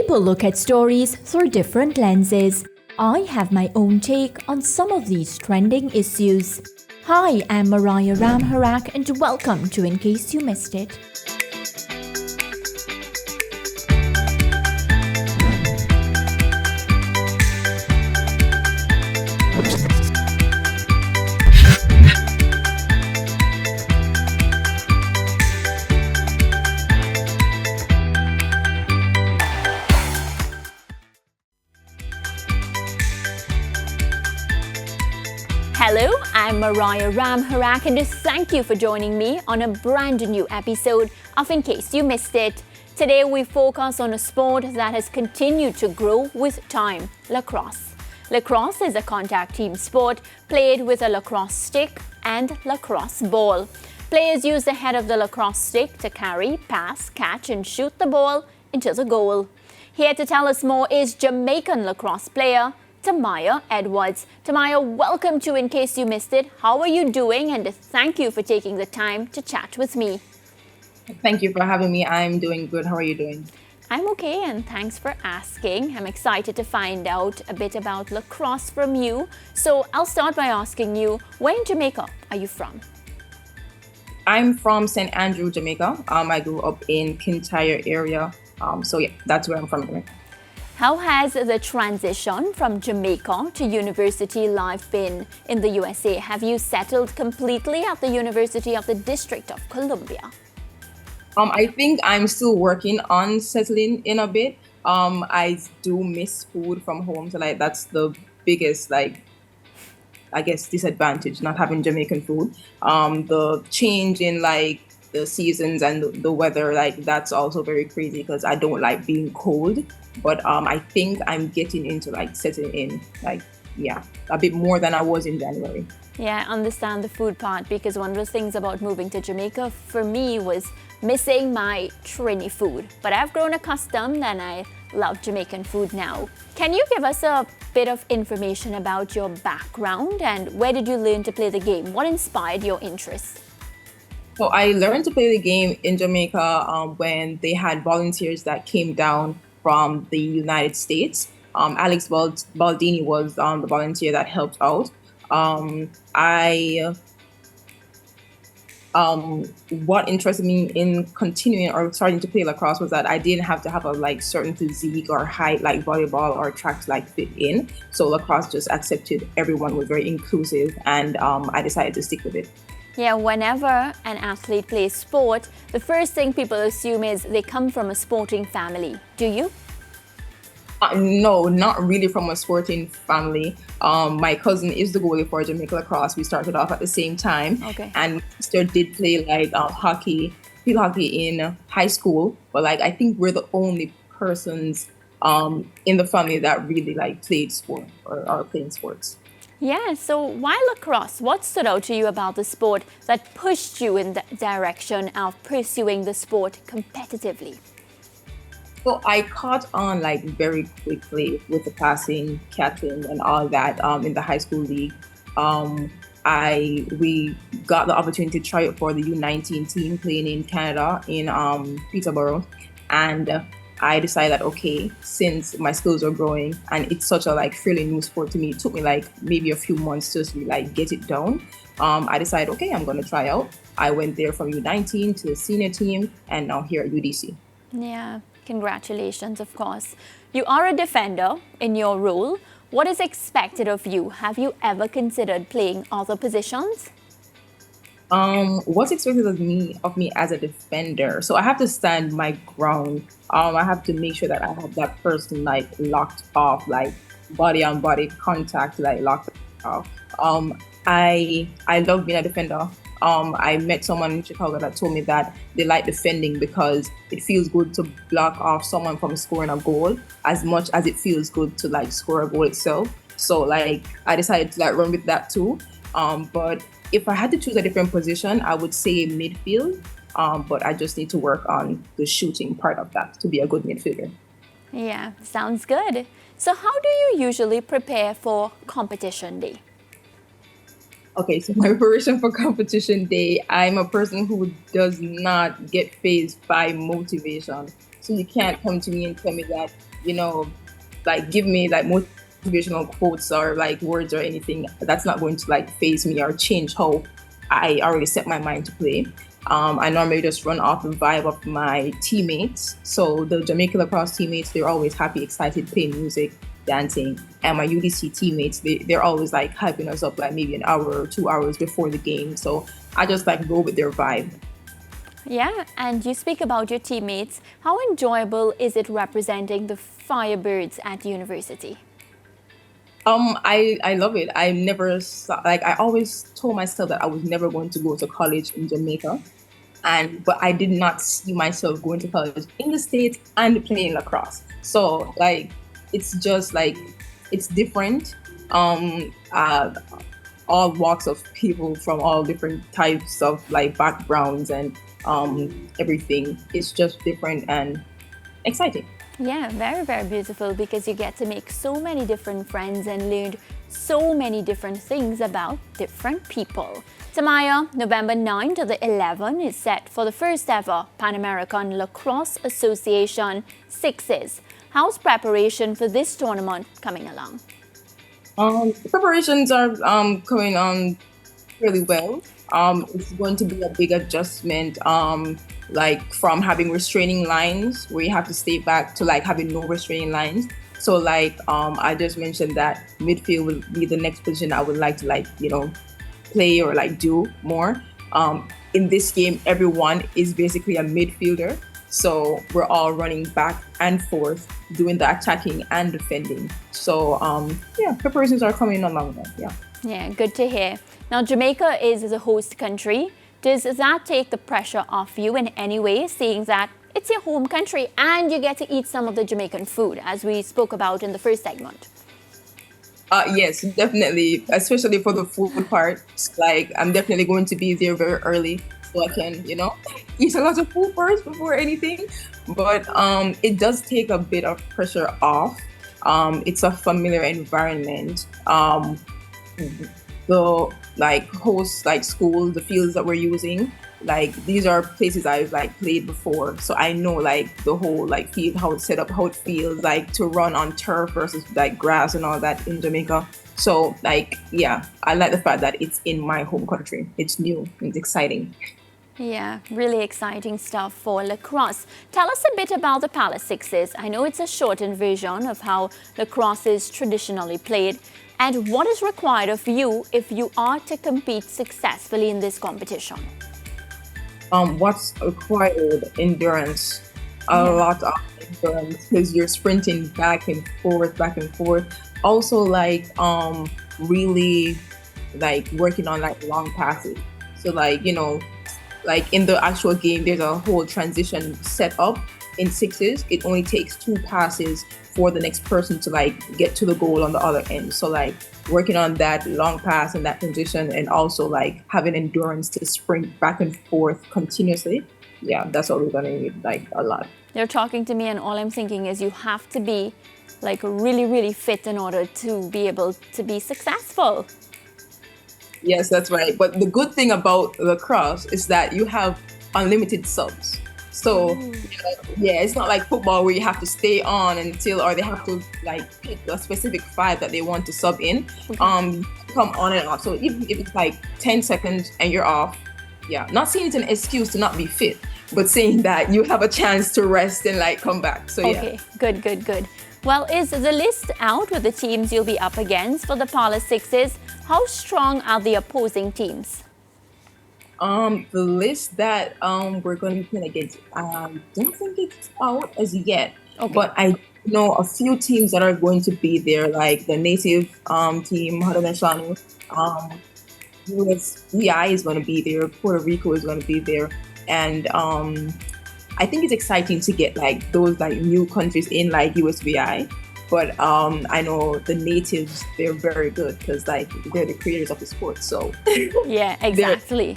People look at stories through different lenses. I have my own take on some of these trending issues. Hi, I'm Mariah Ramharack and welcome to In Case You Missed It. Hello, I'm Mariah Ramharack and thank you for joining me on a brand new episode of In Case You Missed It. Today we focus on a sport that has continued to grow with time, lacrosse. Lacrosse is a contact team sport played with a lacrosse stick and lacrosse ball. Players use the head of the lacrosse stick to carry, pass, catch and shoot the ball into the goal. Here to tell us more is Jamaican lacrosse player Tamaya Edwards. Tamaya, welcome to In Case You Missed It. How are you doing? And thank you for taking the time to chat with me. Thank you for having me. I'm doing good. How are you doing? I'm okay, and thanks for asking. I'm excited to find out a bit about lacrosse from you. So I'll start by asking you, where in Jamaica are you from? I'm from St. Andrew, Jamaica. I grew up in Kintyre area. So yeah, that's where I'm from. How has the transition from Jamaica to university life been in the USA? Have you settled completely at the University of the District of Columbia? I think I'm still working on settling in a bit. I do miss food from home, so that's the biggest I guess disadvantage, not having Jamaican food. The change in the seasons and the weather, that's also very crazy because I don't like being cold. But I think I'm getting into settling in a bit more than I was in January. Yeah, I understand the food part because one of the things about moving to Jamaica for me was missing my Trini food. But I've grown accustomed and I love Jamaican food now. Can you give us a bit of information about your background and where did you learn to play the game? What inspired your interest? So I learned to play the game in Jamaica when they had volunteers that came down from the United States. Alex Baldini was the volunteer that helped out. What interested me in continuing or starting to play lacrosse was that I didn't have to have a certain physique or height like volleyball or track to fit in. So lacrosse just accepted everyone, was very inclusive, and I decided to stick with it. Yeah, whenever an athlete plays sport, the first thing people assume is they come from a sporting family. Do you? No, not really from a sporting family. My cousin is the goalie for Jamaica Lacrosse. We started off at the same time. Okay. And my sister did play field hockey in high school. But I think we're the only persons in the family that really played sport or are playing sports. Yeah, so why lacrosse? What stood out to you about the sport that pushed you in the direction of pursuing the sport competitively? So I caught on very quickly with the passing, catching, and all that in the high school league. We got the opportunity to try out for the U19 team playing in Canada in Peterborough, and I decided that okay, since my skills are growing and it's such a fairly new sport to me, it took me maybe a few months just to get it down. I decided okay, I'm gonna try out. I went there from U19 to the senior team, and now here at UDC. Yeah, congratulations, of course. You are a defender in your role. What is expected of you? Have you ever considered playing other positions? What's expected of me as a defender? So I have to stand my ground. I have to make sure that I have that person locked off, body on body contact, locked off. I love being a defender. I met someone in Chicago that told me that they like defending because it feels good to block off someone from scoring a goal as much as it feels good to score a goal itself. So I decided to run with that too. But if I had to choose a different position, I would say midfield. But I just need to work on the shooting part of that to be a good midfielder. Yeah, sounds good. So how do you usually prepare for competition day? Okay, so my preparation for competition day, I'm a person who does not get fazed by motivation. So you can't come to me and tell me that you know, like give me like motivational quotes or like words or anything. That's not going to like phase me or change how I already set my mind to play. I normally just run off the vibe of my teammates. So the Jamaican Lacrosse teammates, they're always happy, excited, playing music, dancing. And my UDC teammates, they're always like hyping us up like maybe an hour or 2 hours before the game. So I just like go with their vibe. Yeah, and you speak about your teammates. How enjoyable is it representing the Firebirds at university? I love it. I never saw, like I always told myself that I was never going to go to college in Jamaica, but I did not see myself going to college in the States and playing lacrosse. So like it's just like it's different. All walks of people from all different types of like backgrounds and everything. It's just different and exciting. Yeah, very, very beautiful because you get to make so many different friends and learn so many different things about different people. Tamaya, November 9 to the 11 is set for the first ever Pan American Lacrosse Association Sixes. How's preparation for this tournament coming along? Preparations are coming on really well. It's going to be a big adjustment, like from having restraining lines where you have to stay back to like having no restraining lines. So like I just mentioned that midfield will be the next position I would like to like, play or like do more. In this game, everyone is basically a midfielder. So we're all running back and forth, doing the attacking and defending. So preparations are coming along now. Yeah. Yeah, good to hear. Now, Jamaica is the host country. Does that take the pressure off you in any way, seeing that it's your home country and you get to eat some of the Jamaican food, as we spoke about in the first segment? Yes, definitely, especially for the food part. Like, I'm definitely going to be there very early so I can, eat a lot of food first before anything. But it does take a bit of pressure off. It's a familiar environment. The like host like schools, the fields that we're using, like these are places I've like played before, so I know like the whole like field, how it's set up, how it feels like to run on turf versus like grass and all that in Jamaica. So like I like the fact that it's in my home country. It's new, it's exciting. Yeah, really exciting stuff for lacrosse. Tell us a bit about the Palace Sixes. I know it's a shortened version of how lacrosse is traditionally played. And what is required of you if you are to compete successfully in this competition? What's required? Endurance. A lot of endurance because you're sprinting back and forth, back and forth. Also like really like working on like long passes. So like, like in the actual game, there's a whole transition set up. In sixes, it only takes 2 passes for the next person to like get to the goal on the other end. So like working on that long pass and that transition, and also like having endurance to sprint back and forth continuously. Yeah, that's what we're gonna need, like a lot. You're talking to me and all I'm thinking is you have to be like really, really fit in order to be able to be successful. Yes, that's right. But the good thing about lacrosse is that you have unlimited subs. So it's not like football where you have to stay on until, or they have to like pick a specific 5 that they want to sub in. Come on and off. So even if it's like 10 seconds and you're off, not saying it's an excuse to not be fit, but saying that you have a chance to rest and like come back. So okay, good. Well, is the list out with the teams you'll be up against for the Palace Sixes? How strong are the opposing teams? The list that we're going to be playing against, I don't think it's out as yet. Okay. But I know a few teams that are going to be there, like the native team, Haudenosaunee, USVI is going to be there, Puerto Rico is going to be there, and I think it's exciting to get like those like new countries in, like USVI. But I know the natives, they're very good because like they're the creators of the sport. So yeah, exactly.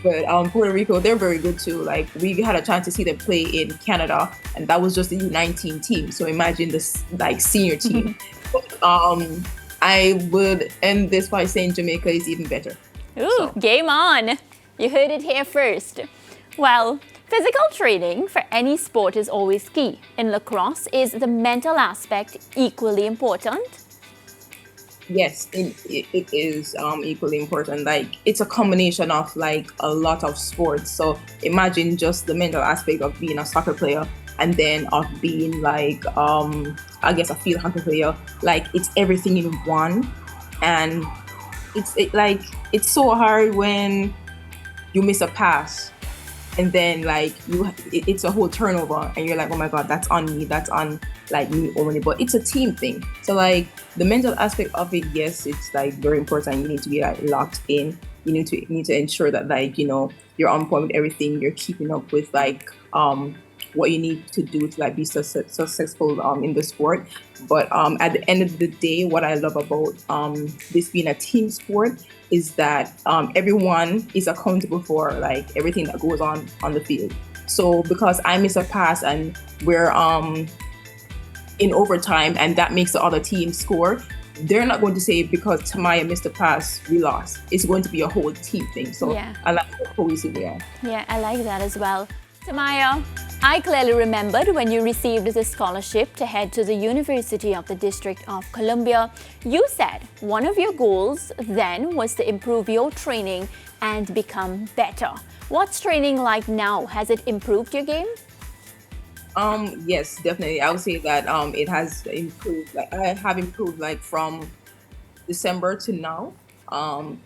But Puerto Rico, they're very good too. Like we had a chance to see them play in Canada, and that was just the U19 team. So imagine this like senior team. But, I would end this by saying Jamaica is even better. Ooh, so. Game on! You heard it here first. Well, Physical training for any sport is always key. In lacrosse, is the mental aspect equally important? Yes, it is equally important. Like it's a combination of like a lot of sports. So imagine just the mental aspect of being a soccer player and then of being like I guess a field hockey player. Like it's everything in one, and like it's so hard when you miss a pass and then like it's a whole turnover and you're like, oh my god, that's on me, that's on like me only. But it's a team thing, so like the mental aspect of it, yes, it's like very important. You need to be like locked in. You need to ensure that like you're on point with everything, you're keeping up with like what you need to do to like be successful in the sport. But at the end of the day, what I love about this being a team sport is that everyone is accountable for like everything that goes on the field. So because I miss a pass and we're in overtime and that makes the other team score, they're not going to say because Tamaya missed a pass, we lost. It's going to be a whole team thing. So Yeah. I like how cohesive we are. Yeah, I like that as well. Tamaya, I clearly remembered when you received the scholarship to head to the University of the District of Columbia. You said one of your goals then was to improve your training and become better. What's training like now? Has it improved your game? Yes, definitely. I would say that it has improved. Like I have improved like from December to now.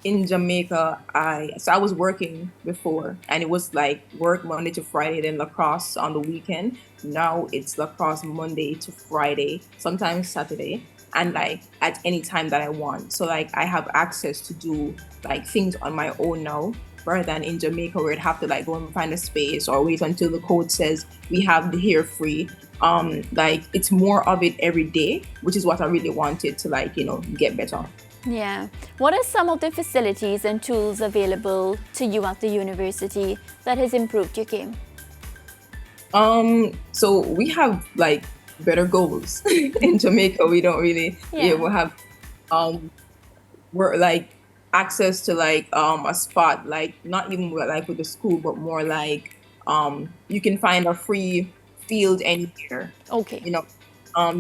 In Jamaica, I was working before, and it was like work Monday to Friday, then lacrosse on the weekend. Now it's lacrosse Monday to Friday, sometimes Saturday, and like at any time that I want. So like I have access to do like things on my own now, rather than in Jamaica where I'd have to like go and find a space or wait until the coach says we have the hair free. Like it's more of it every day, which is what I really wanted to like get better. Yeah. What are some of the facilities and tools available to you at the university that has improved your game? So we have like better goals in Jamaica. We don't really, we have we're like access to like a spot, like not even like with the school, but more like you can find a free field anywhere. Okay.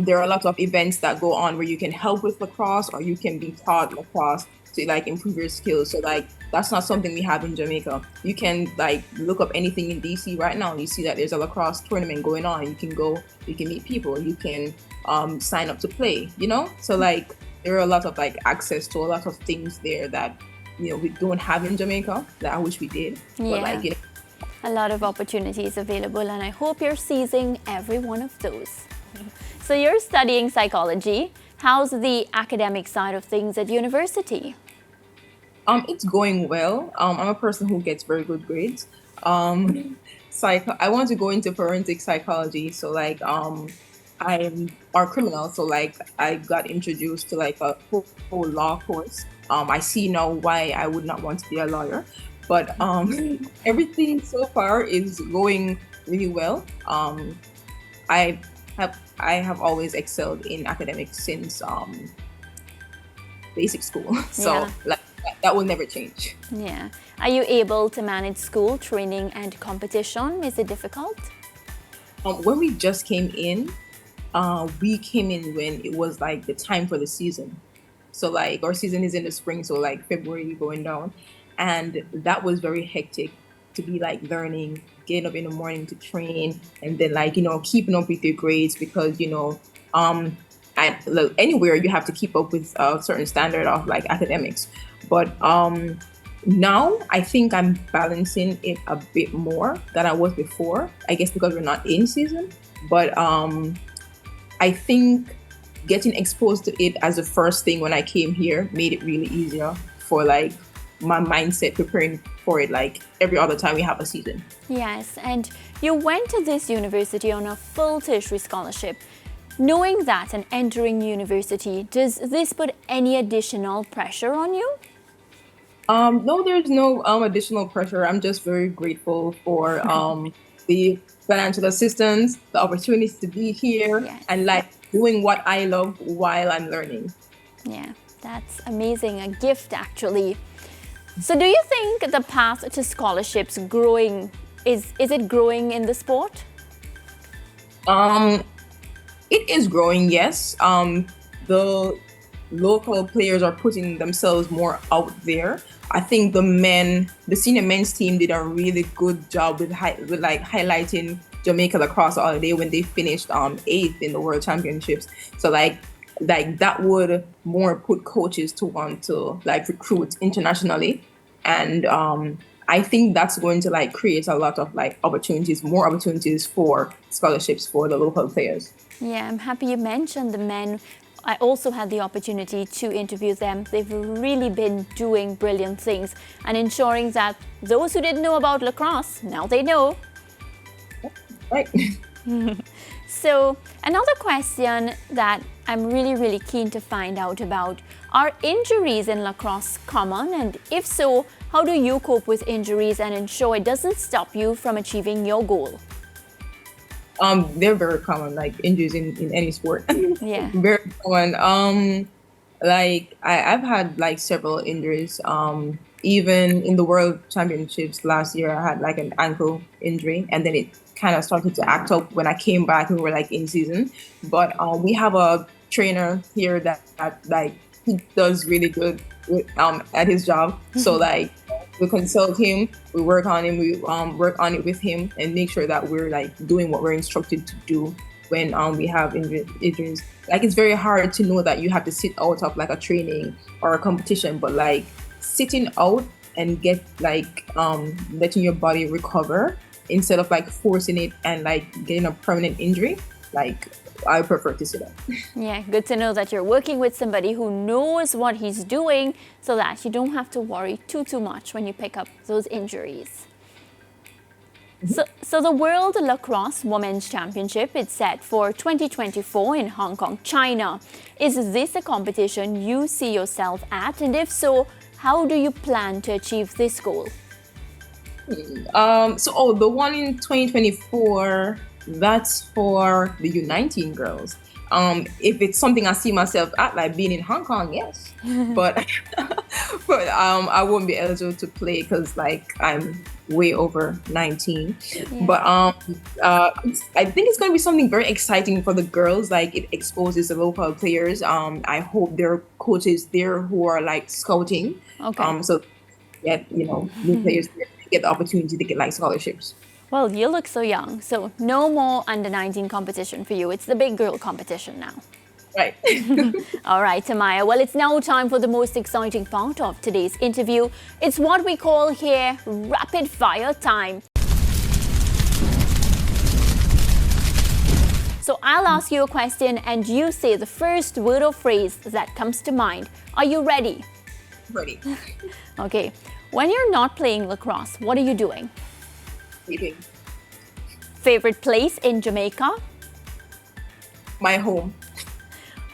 There are a lot of events that go on where you can help with lacrosse or you can be taught lacrosse to like improve your skills. So like that's not something we have in Jamaica. You can like look up anything in DC right now. You see that there's a lacrosse tournament going on. You can go, you can meet people, you can sign up to play, So like there are a lot of like access to a lot of things there that we don't have in Jamaica that I wish we did. Yeah. But like a lot of opportunities available, and I hope you're seizing every one of those. So you're studying psychology. How's the academic side of things at university? It's going well. I'm a person who gets very good grades. I want to go into forensic psychology. So like I'm a criminal. So like I got introduced to like a whole law course. I see now why I would not want to be a lawyer. But everything so far is going really well. I have always excelled in academics since basic school. So like that will never change. Yeah. Are you able to manage school, training, and competition? Is it difficult? When we just came in, we came in when it was like the time for the season. So like our season is in the spring, so like February going down. And that was very hectic to be like learning, getting up in the morning to train, and then like, keeping up with your grades because, anywhere you have to keep up with a certain standard of like academics. But now I think I'm balancing it a bit more than I was before, I guess because we're not in season. But I think getting exposed to it as the first thing when I came here made it really easier for like my mindset preparing for it like every other time we have a season. Yes, and you went to this university on a full tertiary scholarship. Knowing that and entering university, does this put any additional pressure on you? No, there's no additional pressure. I'm just very grateful for the financial assistance, the opportunity to be here, and like doing what I love while I'm learning. Yeah, that's amazing. A gift, actually. So do you think the path to scholarships growing Is it growing in the sport? It is growing, yes. The local players are putting themselves more out there. I think the senior men's team did a really good job with like highlighting Jamaica Lacrosse all day when they finished eighth in the World Championships. So like that would more put coaches to want to like recruit internationally, and I think that's going to like create a lot of like more opportunities for scholarships for the local players. Yeah, I'm happy you mentioned the men. I also had the opportunity to interview them. They've really been doing brilliant things and ensuring that those who didn't know about lacrosse, now they know. Right. So another question that I'm really keen to find out about, are injuries in lacrosse common? And if so, how do you cope with injuries and ensure it doesn't stop you from achieving your goal? They're very common, like injuries in any sport. Yeah. Very common. Like I've had like several injuries. Even in the World Championships last year, I had like an ankle injury, and then it kind of started to act up when I came back and we were like in season. But we have a trainer here that like he does really good with, at his job. So like we consult him, we work on him, we work on it with him, and make sure that we're like doing what we're instructed to do when we have injuries. Like it's very hard to know that you have to sit out of like a training or a competition, but like sitting out and get like letting your body recover instead of like forcing it and like getting a permanent injury, like I prefer to sit out. Yeah, good to know that you're working with somebody who knows what he's doing so that you don't have to worry too much when you pick up those injuries. So the World Lacrosse Women's Championship is set for 2024 in Hong Kong, China. Is this a competition you see yourself at? And if so, how do you plan to achieve this goal? The one in 2024, that's for the U19 girls. If it's something I see myself at, like being in Hong Kong, yes. but I won't be eligible to play because like I'm way over 19. Yeah. But I think it's going to be something very exciting for the girls. Like it exposes the local players. I hope there are coaches there who are like scouting. Okay. So get new players get the opportunity to get like scholarships. Well, you look so young, so no more under 19 competition for you. It's the big girl competition now. Right. All right, Tamaya. Well, it's now time for the most exciting part of today's interview. It's what we call here rapid fire time. So I'll ask you a question and you say the first word or phrase that comes to mind. Are you ready? Ready. Okay. When you're not playing lacrosse, what are you doing? Eating. Favorite place in Jamaica? My home.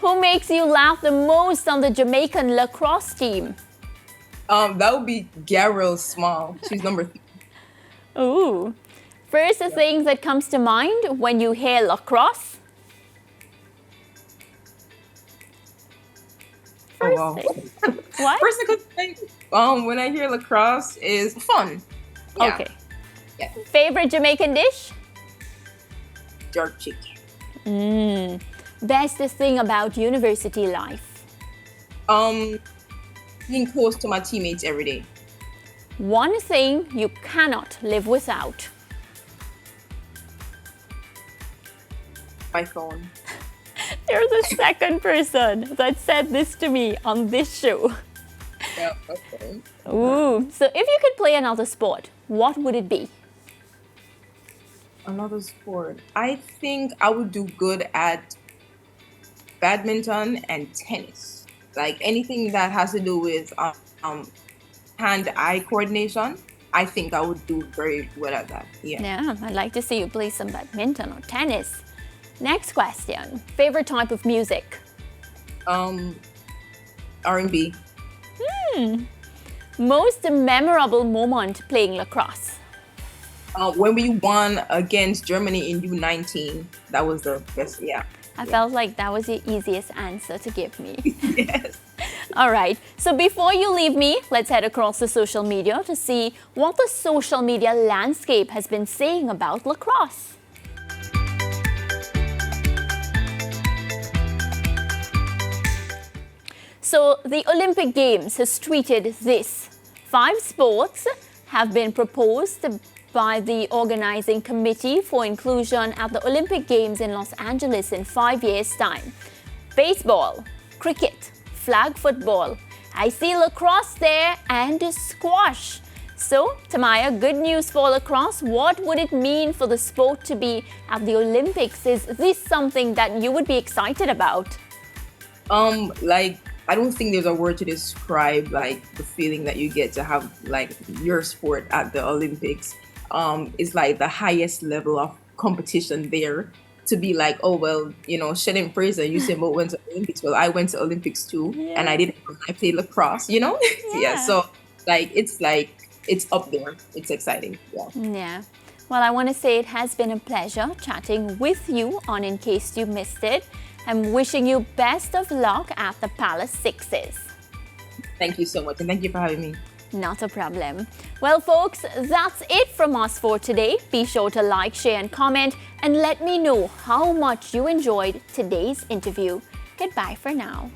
Who makes you laugh the most on the Jamaican lacrosse team? That would be Gabrielle Small. She's number 3. Ooh. First thing that comes to mind when you hear lacrosse? Oh, wow. What? First thing when I hear lacrosse is fun. Yeah. Okay. Yeah. Favorite Jamaican dish? Jerk chicken. Best thing about university life? Being close to my teammates every day. One thing you cannot live without? My phone. You're the second person that said this to me on this show. Yeah, okay. Ooh. So if you could play another sport, what would it be? Another sport. I think I would do good at badminton and tennis. Like anything that has to do with hand-eye coordination, I think I would do very well at that. Yeah, I'd like to see you play some badminton or tennis. Next question. Favorite type of music? R&B. Most memorable moment playing lacrosse? When we won against Germany in U19, that was the best. Yeah. I felt like that was the easiest answer to give me. Yes. All right, so before you leave me, let's head across the social media to see what the social media landscape has been saying about lacrosse. So the Olympic Games has tweeted this: 5 sports have been proposed by the organizing committee for inclusion at the Olympic Games in Los Angeles in 5 years' time. Baseball, cricket, flag football. I see lacrosse there and squash. So, Tamaya, good news for lacrosse. What would it mean for the sport to be at the Olympics? Is this something that you would be excited about? Like, I don't think there's a word to describe like the feeling that you get to have like your sport at the Olympics. It's like the highest level of competition there. To be like, oh well, Shannon Fraser, Usain Bolt went to Olympics. Well, I went to Olympics too, and I didn't. I played lacrosse. Yeah. So it's up there. It's exciting. Yeah. Yeah. Well, I want to say it has been a pleasure chatting with you on In Case You Missed It. I'm wishing you best of luck at the Palace Sixes. Thank you so much, and thank you for having me. Not a problem. Well, folks, that's it from us for today. Be sure to like, share, and comment, and let me know how much you enjoyed today's interview. Goodbye for now.